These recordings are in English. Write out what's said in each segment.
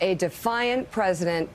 A defiant president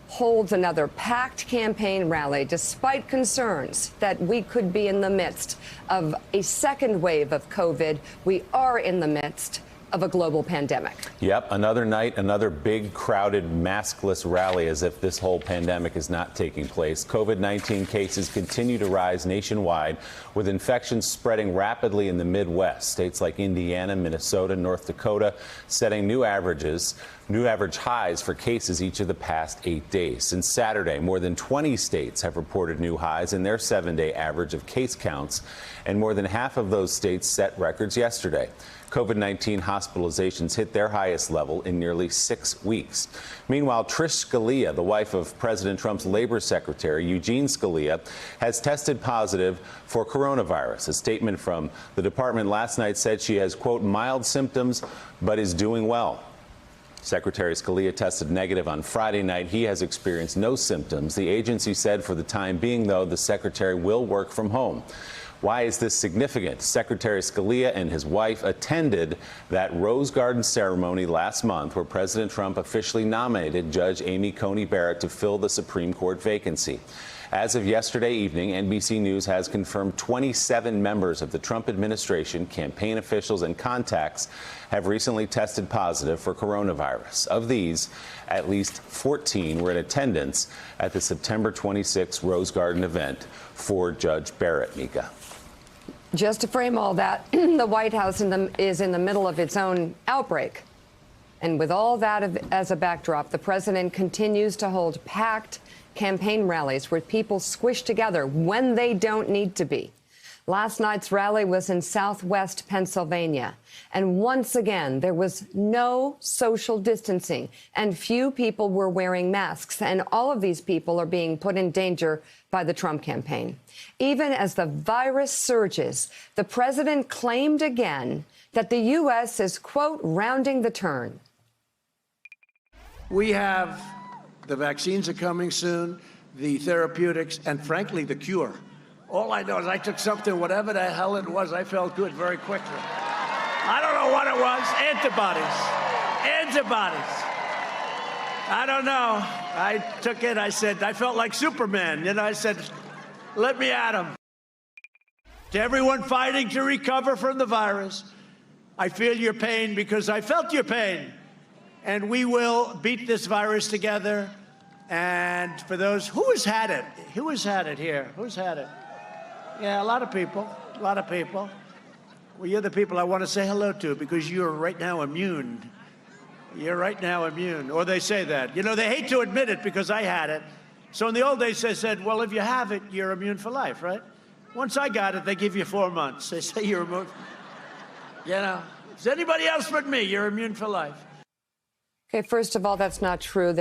holds another packed campaign rally despite concerns that we could be in the midst of a second wave of COVID. We are in the midst of a global pandemic. Yep, another night, another big, crowded, maskless rally, as if this whole pandemic is not taking place. COVID-19 cases continue to rise nationwide, with infections spreading rapidly in the Midwest. States like Indiana, Minnesota, North Dakota setting new average highs for cases each of the past 8 days. Since Saturday, more than 20 states have reported new highs in their 7-day average of case counts, and more than half of those states set records yesterday. COVID-19 hospitalizations hit their highest level in nearly 6 weeks. Meanwhile, Trish Scalia, the wife of President Trump's Labor Secretary Eugene Scalia, has tested positive for coronavirus. A statement from the department last night said she has, quote, mild symptoms, but is doing well. Secretary Scalia tested negative on Friday night. He has experienced no symptoms. The agency said for the time being, though, the secretary will work from home. Why is this significant? Secretary Scalia and his wife attended that Rose Garden ceremony last month where President Trump officially nominated Judge Amy Coney Barrett to fill the Supreme Court vacancy. As of yesterday evening, NBC News has confirmed 27 members of the Trump administration, campaign officials, and contacts have recently tested positive for coronavirus. Of these, at least 14 were in attendance at the September 26 Rose Garden event for Judge Barrett. Mika. Just to frame all that, the White House is in the middle of its own outbreak. And with all that as a backdrop, the president continues to hold packed campaign rallies with people squished together when they don't need to be. Last night's rally was in Southwest Pennsylvania, and once again, there was no social distancing, and few people were wearing masks, and all of these people are being put in danger by the Trump campaign. Even as the virus surges, the president claimed again that the U.S. is, quote, rounding the turn. We have the vaccines are coming soon, the therapeutics, and frankly, the cure. All I know is I took something, whatever the hell it was, I felt good very quickly. I don't know what it was. Antibodies. I don't know. I took it. I said, I felt like Superman. I said, let me at him. To everyone fighting to recover from the virus, I feel your pain because I felt your pain. And we will beat this virus together. And for those, who has had it? Who has had it here? Who's had it? Yeah, a lot of people. Well, you're the people I want to say hello to because you're right now immune. You're right now immune. Or they say that. They hate to admit it because I had it. So in the old days, they said, well, if you have it, you're immune for life, right? Once I got it, they give you 4 months. They say you're immune. It's anybody else but me. You're immune for life. Okay, first of all, that's not true.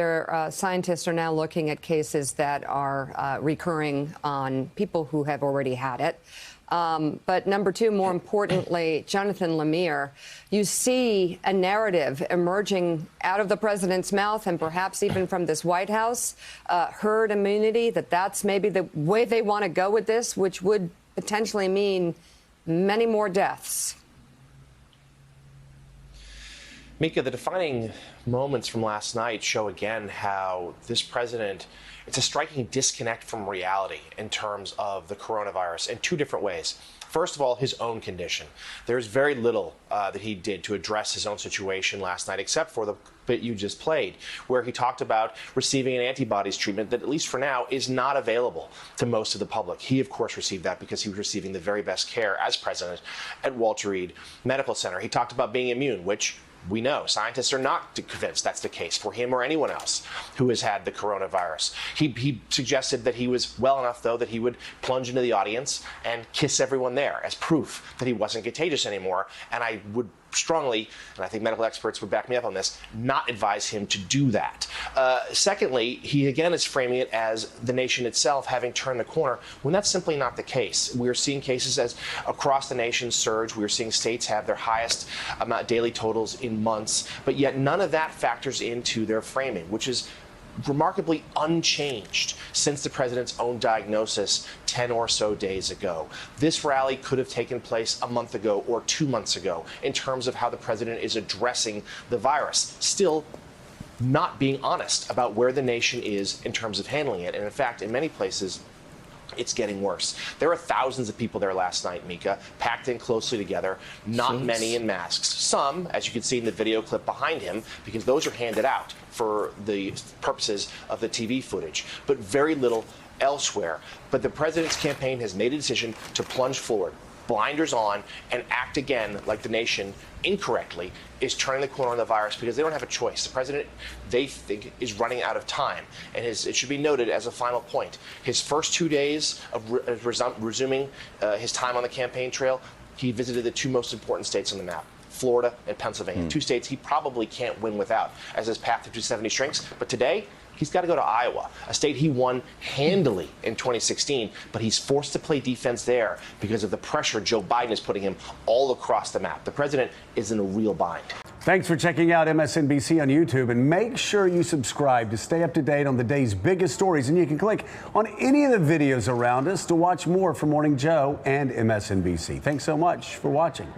Scientists are now looking at cases that are recurring on people who have already had it. But number two, more importantly, Jonathan Lemire, you see a narrative emerging out of the president's mouth and perhaps even from this White House, herd immunity, that's maybe the way they want to go with this, which would potentially mean many more deaths. Mika, the defining moments from last night show again how this president, it's a striking disconnect from reality in terms of the coronavirus in two different ways. First of all, his own condition. There's very little that he did to address his own situation last night, except for the bit you just played, where he talked about receiving an antibodies treatment that, at least for now, is not available to most of the public. He, of course, received that because he was receiving the very best care as president at Walter Reed Medical Center. He talked about being immune, which we know scientists are not convinced that's the case for him or anyone else who has had the coronavirus. He suggested that he was well enough, though, that he would plunge into the audience and kiss everyone there as proof that he wasn't contagious anymore. And I would strongly, and I think medical experts would back me up on this, not advise him to do that. Secondly, he again is framing it as the nation itself having turned the corner, when that's simply not the case. We are seeing cases as across the nation surge. We are seeing states have their highest daily totals in months, but yet none of that factors into their framing, which is remarkably unchanged since the president's own diagnosis 10 or so days ago. This rally could have taken place a month ago or 2 months ago in terms of how the president is addressing the virus. Still, not being honest about where the nation is in terms of handling it. And in fact, in many places, it's getting worse. There were thousands of people there last night, Mika, packed in closely together, not many in masks. Some, as you can see in the video clip behind him, because those are handed out for the purposes of the TV footage, but very little elsewhere. But the president's campaign has made a decision to plunge forward, blinders on, and act again like the nation incorrectly is turning the corner on the virus because they don't have a choice. The president, they think, is running out of time. And it should be noted as a final point, his first 2 days of resuming his time on the campaign trail, he visited the two most important states on the map, Florida and Pennsylvania, two states he probably can't win without as his path to 270 shrinks. But today, he's got to go to Iowa, a state he won handily in 2016, but he's forced to play defense there because of the pressure Joe Biden is putting him all across the map. The president is in a real bind. Thanks for checking out MSNBC on YouTube, and make sure you subscribe to stay up to date on the day's biggest stories. And you can click on any of the videos around us to watch more from Morning Joe and MSNBC. Thanks so much for watching.